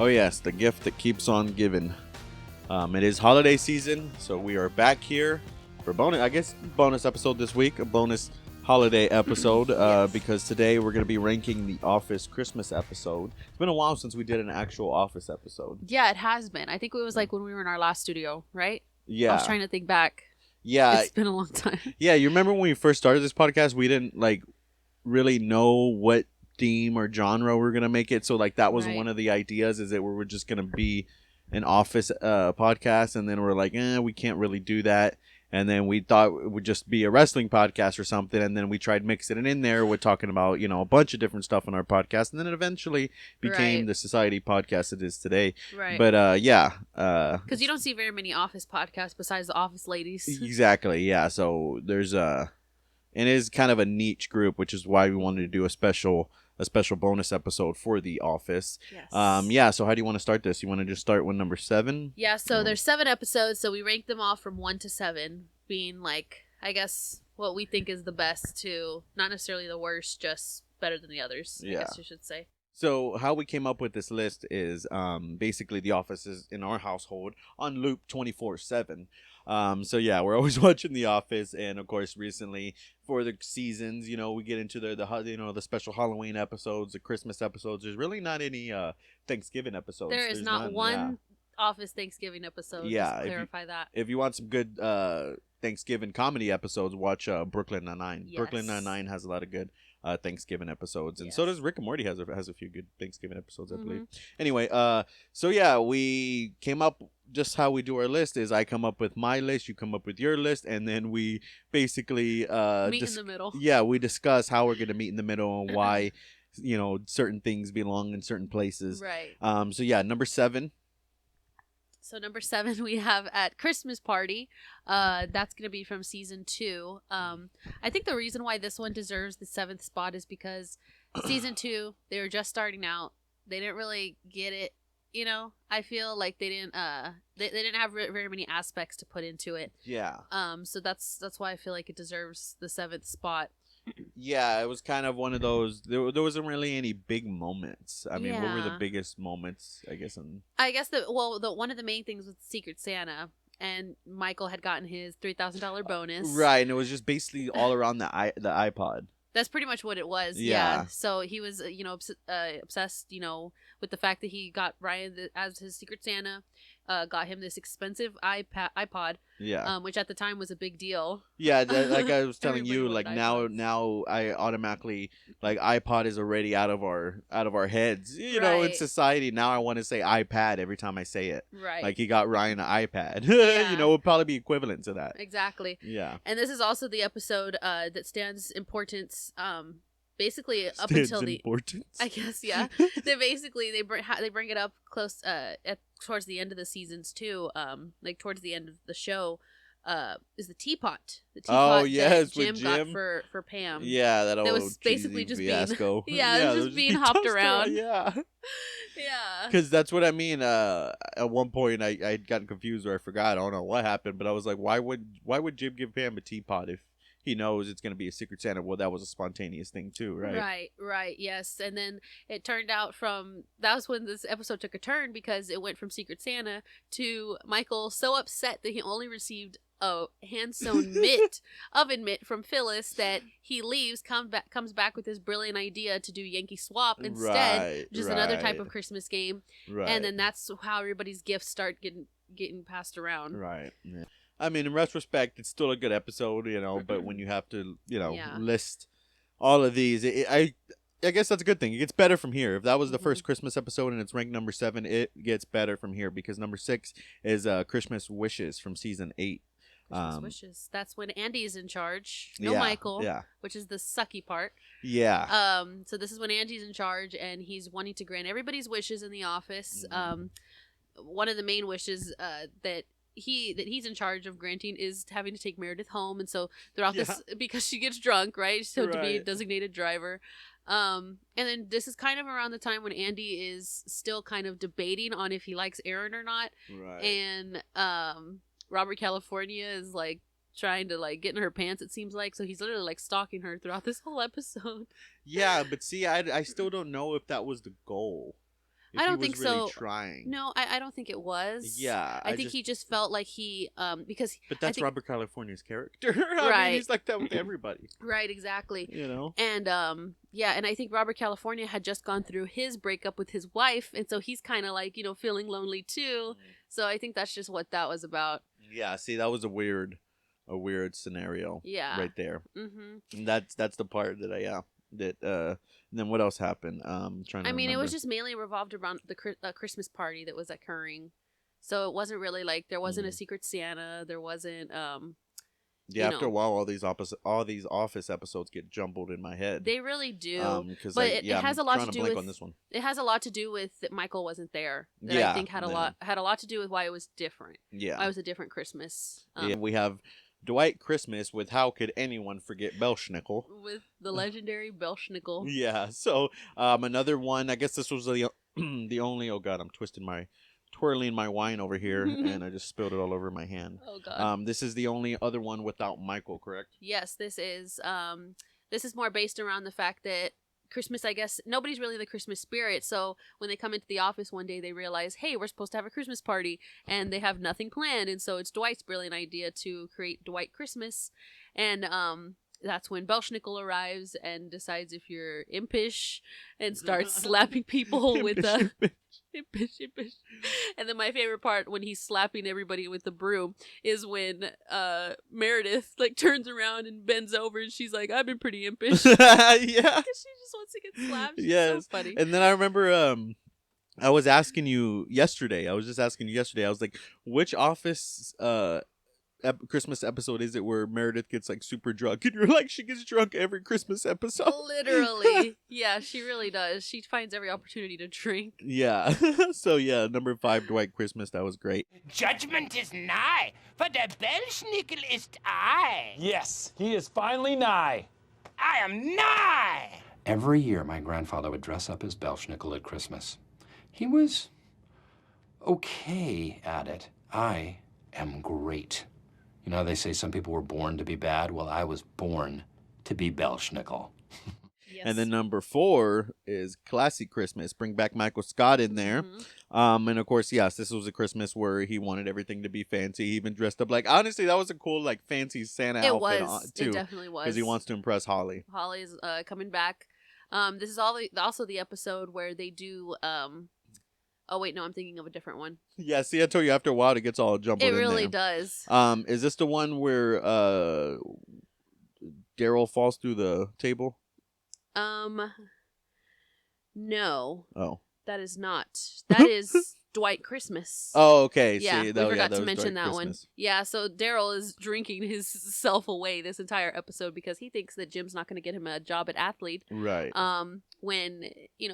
Oh yes, the gift that keeps on giving. It is holiday season, so we are back here for bonus episode this week, a bonus holiday episode, Yes. because today we're going to be ranking the Office Christmas episode. It's been a while since we did an actual Office episode. Yeah, it has been. I think it was like when we were in our last studio, right? Yeah. I was trying to think back. Yeah. It's been a long time. Yeah, you remember when we first started this podcast, we didn't really know what theme or genre we're going to make it. So that was Right. one of the ideas, is that we were just going to be an Office podcast, and then we're like, we can't really do that. And then we thought it would just be a wrestling podcast or something, and then we tried mixing it in there with talking about, a bunch of different stuff on our podcast, and then it eventually became Right. the Society podcast it is today. Right. But yeah. Because you don't see very many Office podcasts besides the Office ladies. Exactly, yeah. So there's and it is kind of a niche group, which is why we wanted to do a special bonus episode for The Office. Yes. Yeah, so how do you want to start this? You want to just start with number 7? Yeah, so there's 7 episodes, so we rank them off from 1 to 7, being I guess, what we think is the best to not necessarily the worst, just better than the others, I guess you should say. So how we came up with this list is basically The Office is in our household on loop 24/7. So yeah, we're always watching The Office, and of course recently for the seasons, we get into the special Halloween episodes, the Christmas episodes. There's really not any Thanksgiving episodes. There's not one Office Thanksgiving episode. Yeah, just clarify that. If you want some good Thanksgiving comedy episodes, watch Brooklyn Nine-Nine. Yes. Brooklyn Nine-Nine has a lot of good Thanksgiving episodes, and Yes. so does Rick and Morty has a few good Thanksgiving episodes, I believe. Mhm. Anyway, so yeah, we came up, just how we do our list is I come up with my list, you come up with your list, and then we basically Meet in the middle. Yeah, we discuss how we're gonna meet in the middle and why certain things belong in certain places. Right. So yeah, number 7. So number 7 we have At Christmas Party. That's going to be from season 2. I think the reason why this one deserves the 7th spot is because season 2, they were just starting out. They didn't really get it. I feel like they didn't they didn't have very many aspects to put into it. Yeah. So that's why I feel like it deserves the 7th spot. Yeah, it was kind of one of those. There wasn't really any big moments. I mean, what were the Yeah. biggest moments? I guess. I guess the one of the main things was Secret Santa, and Michael had gotten his $3,000 bonus. Right, and it was just basically all around the iPod. That's pretty much what it was. Yeah. So he was, obsessed, with the fact that he got Ryan as his Secret Santa, got him this expensive iPod, Yeah. which at the time was a big deal. Yeah, like I was telling you, Everybody like wanted now I automatically iPod is already out of our heads. In Right. society now I want to say iPad every time I say it. Right. Like he got Ryan an iPad. Yeah. It would probably be equivalent to that. Exactly. Yeah. And this is also the episode that stands importance. Basically up Stands until the. importance. I guess yeah. they bring it up close towards the end of the seasons too. Towards the end of the show, is the teapot. The teapot Oh, yes, that with Jim got Jim. for Pam. Yeah, that old was basically cheesy just being- fiasco. Yeah, it was just being hopped tossed around. Yeah. Yeah. Because that's what I mean. At one point, I'd gotten confused, or I forgot. I don't know what happened, but I was like, why would Jim give Pam a teapot if he knows it's gonna be a Secret Santa? Well, that was a spontaneous thing too, right? Right, yes. And then it turned out that was when this episode took a turn, because it went from Secret Santa to Michael so upset that he only received a hand-sewn oven mitt from Phyllis, that he leaves, comes back with this brilliant idea to do Yankee Swap instead, Right, which is another type right. of Christmas game. Right. And then that's how everybody's gifts start getting passed around. Right. Yeah. I mean, in retrospect, it's still a good episode, but when you have to, Yeah. list all of these, I guess that's a good thing. It gets better from here. If that was the Mhm. first Christmas episode and it's ranked number 7, it gets better from here, because number 6 is Christmas Wishes from season 8. Christmas wishes. That's when Andy's in charge. No Yeah, Michael. yeah. Which is the sucky part. Yeah. So this is when Andy's in charge, and he's wanting to grant everybody's wishes in the office. Mhm. One of the main wishes that he's in charge of granting is having to take Meredith home, and so throughout this, because she gets drunk, right? So to be a Right. designated driver. And then this is kind of around the time when Andy is still kind of debating on if he likes Aaron or not, Right. and Robert California is trying to get in her pants, it seems like. So he's literally stalking her throughout this whole episode. Yeah, but see, I still don't know if that was the goal. if I he don't was think really so. trying. No, I don't think it was. Yeah, I think he just felt like he because But I that's think Robert California's character. I mean, right, he's like that with everybody. right, exactly. You know. And yeah, and I think Robert California had just gone through his breakup with his wife, and so he's kind of like, feeling lonely too. So I think that's just what that was about. Yeah. See, that was a weird scenario. Yeah. Right there. Mhm. And that's the part that and then what else happened? Trying to I mean, it remember. was just mainly revolved around the Christmas party that was occurring. So it wasn't really like there wasn't a secret Santa, there wasn't Yeah, after a while, all these Office episodes get jumbled in my head. They really do. Because But it has a lot to to do blank with on this one. it has a lot to do with that Michael wasn't there. That Yeah, I think had a lot to do with why it was different. Yeah, Why it was a different Christmas. yeah. We have Dwight Christmas with How Could Anyone Forget Belschnickel? With the legendary Belschnickel. Yeah. So another one. I guess this was the the only. Oh God, I'm twirling my wine over here, and I just spilled it all over my hand. Oh God. This is the only other one without Michael, correct? Yes, this is more based around the fact that Christmas, I guess, nobody's really in the Christmas spirit. So when they come into the office one day, they realize, hey, we're supposed to have a Christmas party, and they have nothing planned. And so it's Dwight's brilliant idea to create Dwight Christmas. And that's when Belschnickel arrives and decides if you're impish and starts slapping people with a impish. And then my favorite part when he's slapping everybody with the broom is when Meredith like turns around and bends over and she's like, I've been pretty impish. Yeah. Because she just wants to get slapped. She's so funny. And then I remember I was asking you yesterday. I was like, which Office Christmas episode is it where Meredith gets like super drunk? And you're like, she gets drunk every Christmas episode. Literally. Yeah, she really does. She finds every opportunity to drink. Yeah. So yeah, number 5, Dwight Christmas. That was great. Judgment is nigh, for der Belschnickel ist I. Yes, he is finally nigh. I am nigh. Every year, my grandfather would dress up as Belschnickel at Christmas. He was okay at it. I am great. You know, they say some people were born to be bad. Well, I was born to be Belschnickel. Yes. And then number 4 is Classy Christmas. Bring back Michael Scott in there. And of course, yes, this was a Christmas where he wanted everything to be fancy. He even dressed up like, honestly, that was a cool, like, fancy Santa outfit too. It definitely was. Because he wants to impress Holly. Holly's coming back. This is also the episode where they do oh wait, no, I'm thinking of a different one. Yeah, see, I told you after a while it gets all jumbled in there. It really does. Is this the one where Daryl falls through the table? No. Oh. That is not. That is Dwight Christmas. Oh, okay. Yeah, see, we forgot to mention that one. Yeah, so Daryl is drinking his self away this entire episode because he thinks that Jim's not going to get him a job at Athlete. Right. When,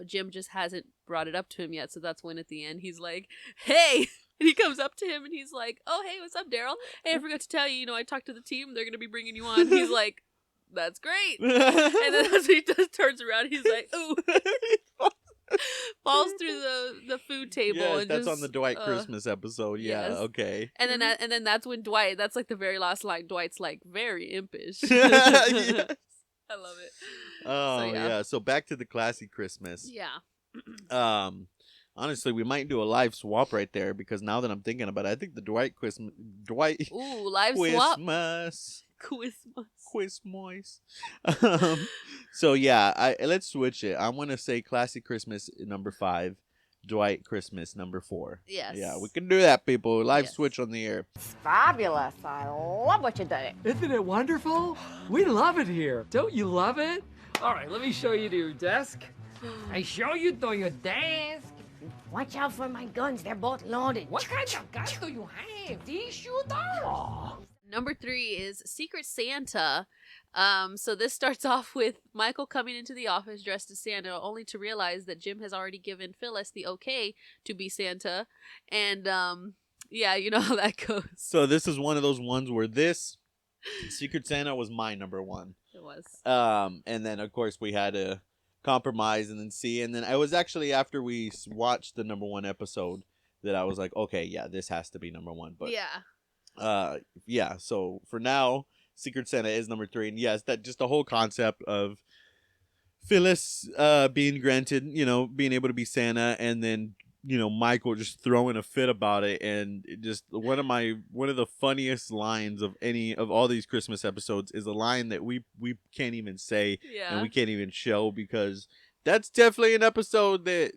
Jim just hasn't brought it up to him yet. So that's when at the end he's like, hey! And he comes up to him and he's like, oh, hey, what's up, Daryl? Hey, I forgot to tell you, I talked to the team. They're going to be bringing you on. He's like, that's great. And then as he turns around, he's like, ooh. Falls through the food table. Yes, and that's just, on the Dwight Christmas episode. Yeah, yes. Okay. And then that's when Dwight. That's like the very last line. Dwight's like very impish. Yes. I love it. Oh yeah. So back to the Classy Christmas. Yeah. Honestly, we might do a live swap right there because now that I'm thinking about it, I think the Dwight Ooh, live swap. Christmas. Christmas. So yeah, let's switch it. I want to say Classy Christmas number 5, Dwight Christmas number 4. Yes. Yeah, we can do that, people. Live Yes. switch on the air. It's fabulous. I love what you did. Isn't it wonderful? We love it here. Don't you love it? All right, let me show you to your desk. I show you to your desk. Watch out for my guns. They're both loaded. What kind of guns do you have? These shooters? Number 3 is Secret Santa. So this starts off with Michael coming into the office dressed as Santa, only to realize that Jim has already given Phyllis the okay to be Santa. And yeah, you know how that goes. So this is one of those ones where this Secret Santa was my number 1. It was. And then of course we had to compromise and then see. And then I was actually after we watched the number 1 episode that I was like, okay, yeah, this has to be number 1. But yeah. So for now, Secret Santa is number 3, and yes, that just the whole concept of Phyllis being granted, being able to be Santa, and then Michael just throwing a fit about it, and it just one of the funniest lines of any of all these Christmas episodes is a line that we can't even say and we can't even show, because that's definitely an episode that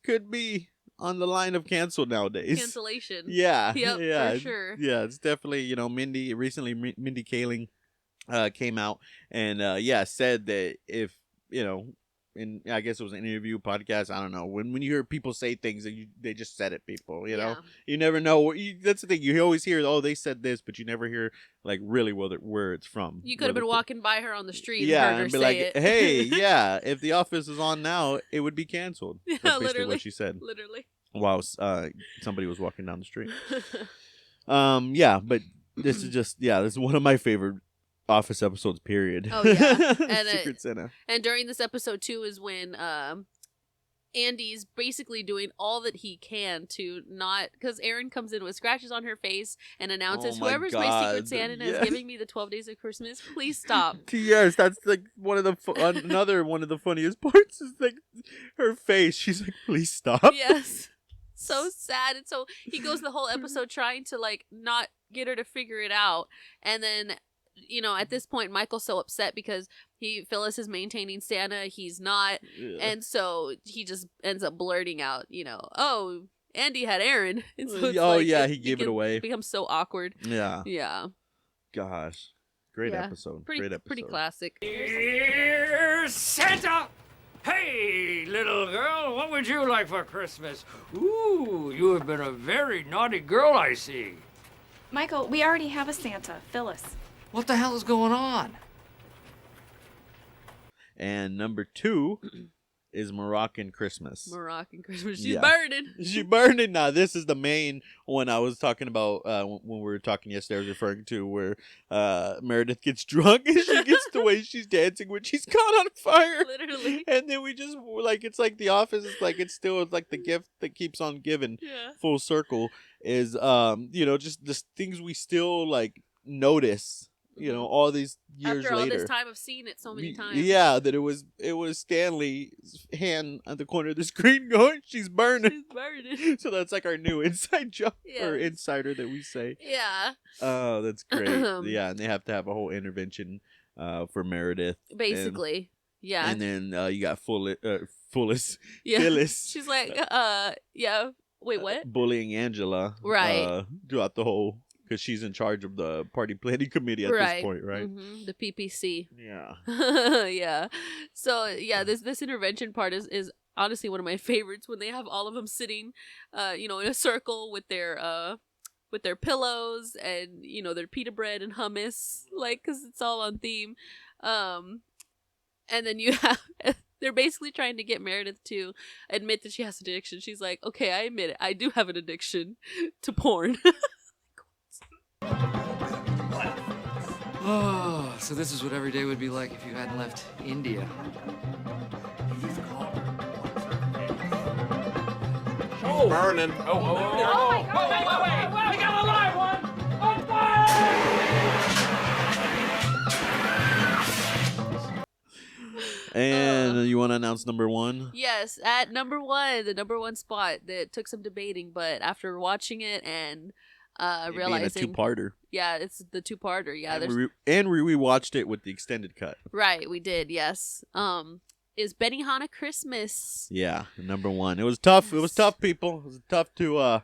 could be on the line of canceled nowadays. Cancellation. Yeah. Yep, yeah, for sure. Yeah, it's definitely, Mindy Kaling came out and said that if, and I guess it was an interview podcast, I don't know, when you hear people say things that they just said it, people, Yeah. you never know. That's the thing, you always hear, oh, they said this, but you never hear like really where it's from. You could have been walking by her on the street and yeah, heard her and be say like, it. hey, yeah, if The Office is on now, it would be canceled. Yeah, That's basically literally. what she said Literally. while somebody was walking down the street. But this is just, this is one of my favorite Office episodes, period. Oh, yeah. And Secret Santa. And during this episode too is when Andy's basically doing all that he can to not, because Erin comes in with scratches on her face and announces, Oh my whoever's my God, Secret Santa is yes. giving me the 12 days of Christmas, please stop. Yes, that's like one of the another one of the funniest parts is like her face. She's like, please stop. Yes. So sad. And so he goes the whole episode trying to like not get her to figure it out. And then, at this point, Michael's so upset because Phyllis is maintaining Santa. He's not. Yeah. And so he just ends up blurting out, oh, Andy had Erin. And so it's he gave it away. It becomes so awkward. Yeah. Yeah. Gosh. Great Yeah. episode. Pretty, Great episode. pretty classic. Here's Santa! Hey, little girl, what would you like for Christmas? Ooh, you have been a very naughty girl, I see. Michael, we already have a Santa, Phyllis. What the hell is going on? And number 2 is Moroccan Christmas. Moroccan Christmas. She's Yeah. burning. She burning now. This is the main one I was talking about when we were talking yesterday. I was referring to where Meredith gets drunk and she gets the way she's dancing when she's caught on fire. Literally. And then we just like it's like The Office. It's like it's like the gift that keeps on giving. Yeah. Full circle is just the things we still like notice. All these years After all later. this time of seeing it so many times. Yeah, that it was Stanley's hand at the corner of the screen going, she's burning. She's burning. So that's like our new inside joke or Yes. insider that we say. Yeah. Oh, that's great. Yeah, and they have to have a whole intervention for Meredith. Basically. Yeah. And then you got Phyllis. Yeah. Phyllis She's like, yeah. Wait, what? bullying Angela. Right. Throughout the whole, because she's in charge of the party planning committee at this point, right? Mm-hmm. The PPC. Yeah. Yeah. So yeah, this intervention part is honestly one of my favorites when they have all of them sitting, in a circle with their pillows and their pita bread and hummus, like, because it's all on theme. And then you have. They're basically trying to get Meredith to admit that she has an addiction. She's like, okay, I admit it. I do have an addiction to porn. Oh, so this is what every day would be like if you hadn't left India. Burning. Oh my God! Wait! We got a live one! On And you want to announce number 1? Yes, at number 1, the number 1 spot that took some debating, but after watching it and realizing, being a 2-parter. yeah, it's the 2-parter. Yeah, And there's we rewatched it with the extended cut. right. We did. Yes. Is Benihana Christmas? Yeah, number 1. It was tough. It was Yes. tough, people. It was tough to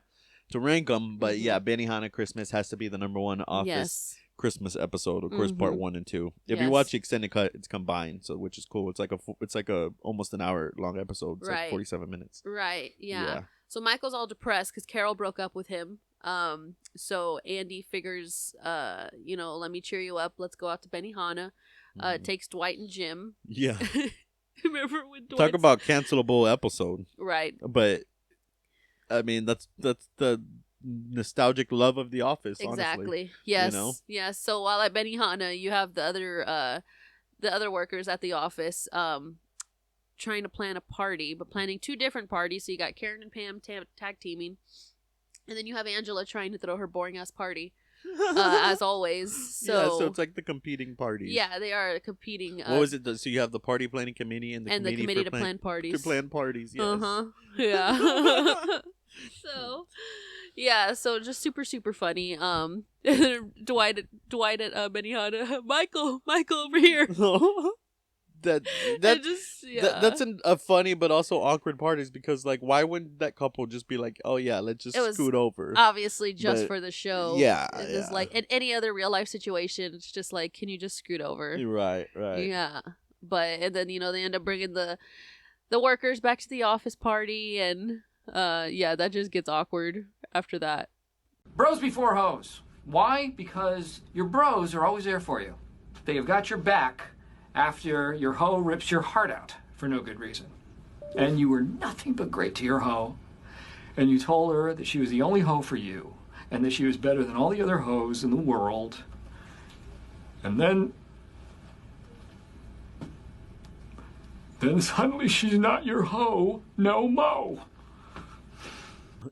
rank them, but Mhm. yeah, Benihana Christmas has to be the number 1 Office Yes. Christmas episode. Of course, part Mhm. 1 and 2. If you Yes. watch the extended cut, it's combined, so which is cool. It's like a almost an hour long episode. It's like Right. 47 minutes. Right. Yeah. So Michael's all depressed because Carol broke up with him. So Andy figures, let me cheer you up. Let's go out to Benihana. Mhm. Takes Dwight and Jim. Yeah. Remember when Dwight? Talk about cancelable episode. Right. But I mean, that's the nostalgic love of The Office. Honestly. Exactly. Yes. know? Yes. So while at Benihana, you have the other workers at the office trying to plan a party, but planning 2 different parties. So you got Karen and Pam tag teaming, and then you have Angela trying to throw her boring ass party. as always. So, so it's like the competing parties. yeah, they are competing. What was it? So you have the party planning committee and the committee to plan parties. To plan parties, yes. Yeah. So, yeah, so just super super funny. Dwight at Benihana, Michael over here. That just that's a funny but also awkward part is because like why wouldn't that couple just be like, oh yeah, let's just It was scoot over? obviously just But, for the show. yeah, It is yeah. like in any other real life situation, it's just like, can you just scoot over? Right. Yeah, but and then they end up bringing the workers back to the office party, and yeah, that just gets awkward after that. Bros before hoes. Why? Because your bros are always there for you. They have got your back after your hoe rips your heart out for no good reason. And you were nothing but great to your hoe. And you told her that she was the only hoe for you. And that she was better than all the other hoes in the world. And then suddenly she's not your hoe no mo.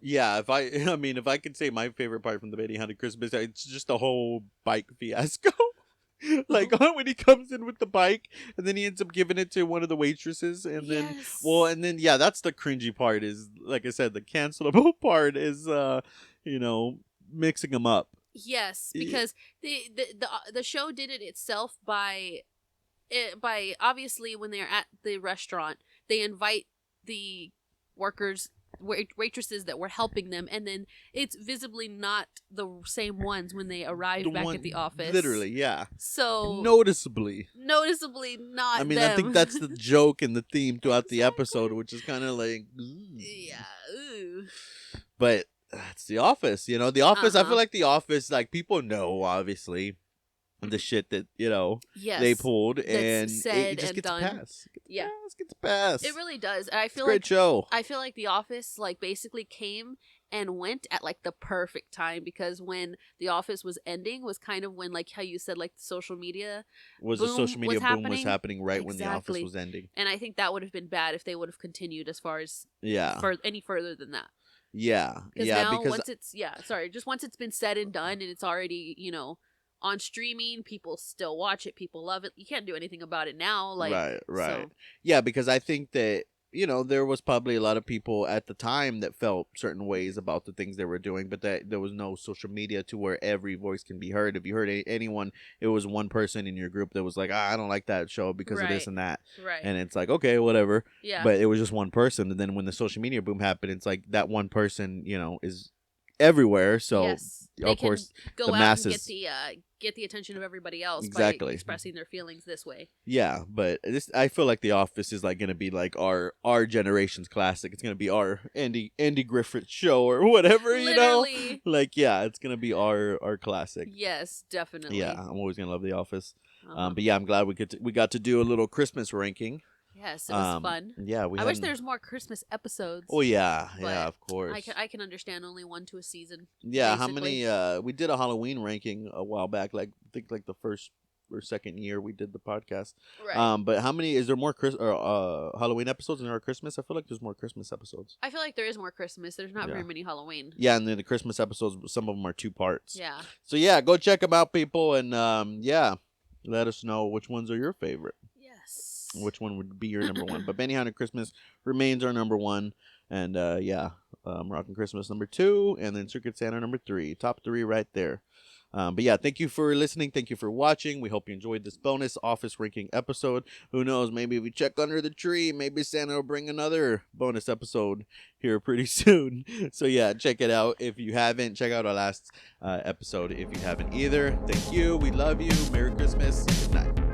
Yeah, if I could say my favorite part from the Benihana Christmas, it's just the whole bike fiasco. Like when he comes in with the bike and then he ends up giving it to one of the waitresses and then yeah, that's the cringy part is, like I said, the cancelable part is mixing them up. Yes, because the show did it itself by obviously when they're at the restaurant, they invite the workers, waitresses that were helping them, and then it's visibly not the same ones when they arrive back at the office. Literally, yeah. So noticeably not. I mean, I think that's the joke and the theme throughout the episode, which is kind of like, yeah. Ooh. But it's The Office, The Office. I Uh-huh. feel like The Office, like people know obviously the shit that Yes, they pulled, and said it just and gets done. passed. Yeah. Gets passed. It really does. I It's feel a great like show. I feel like The Office basically came and went at the perfect time, because when The Office was ending was kind of when, like how you said, the social media The boom social media was boom was happening right when The Office Exactly. was ending. And I think that would have been bad if they would have continued as far as Yeah. any further than that. Yeah. Now once it's been said and done and it's already on streaming, people still watch it, people love it. You can't do anything about it now. Right. So, Yeah, because I think that there was probably a lot of people at the time that felt certain ways about the things they were doing, but that there was no social media to where every voice can be heard. If you heard anyone, it was one person in your group that was like, I don't like that show because of this and that. Right. And it's like, okay, whatever. Yeah. But it was just one person. And then when the social media boom happened, it's like that one person, is everywhere. So, yes. They of course, can go the out masses. and get the attention of everybody else Exactly. by expressing their feelings this way. Yeah, but I feel like The Office is going to be like our generation's classic. It's going to be our Andy Griffith show or whatever, Literally. Like, yeah, it's going to be our classic. Yes, definitely. Yeah, I'm always going to love The Office. Uh-huh. But yeah, I'm glad we got to do a little Christmas ranking. Yes, it was fun. Yeah, I wish there's more Christmas episodes. Oh yeah, but yeah, of course. I can understand only one to a season. Yeah, basically. how many? We did a Halloween ranking a while back. I think the first or second year we did the podcast. Right. But how many? Is there more Halloween episodes than there are Christmas? I feel like there's more Christmas episodes. I feel like there is more Christmas. There's not Yeah. very many Halloween. Yeah, and then the Christmas episodes, some of them are 2 parts. Yeah. So yeah, go check them out, people, and yeah, let us know which ones are your favorite. Yes. Which one would be your number one? But Benihana Christmas remains our number one, and yeah, Moroccan Christmas number 2, and then Circuit Santa number 3. Top 3 right there. But yeah, thank you for listening. Thank you for watching. We hope you enjoyed this bonus Office ranking episode. Who knows? Maybe if we check under the tree, maybe Santa will bring another bonus episode here pretty soon. So yeah, check it out. If you haven't, check out our last episode if you haven't either. Thank you. We love you. Merry Christmas. Good night.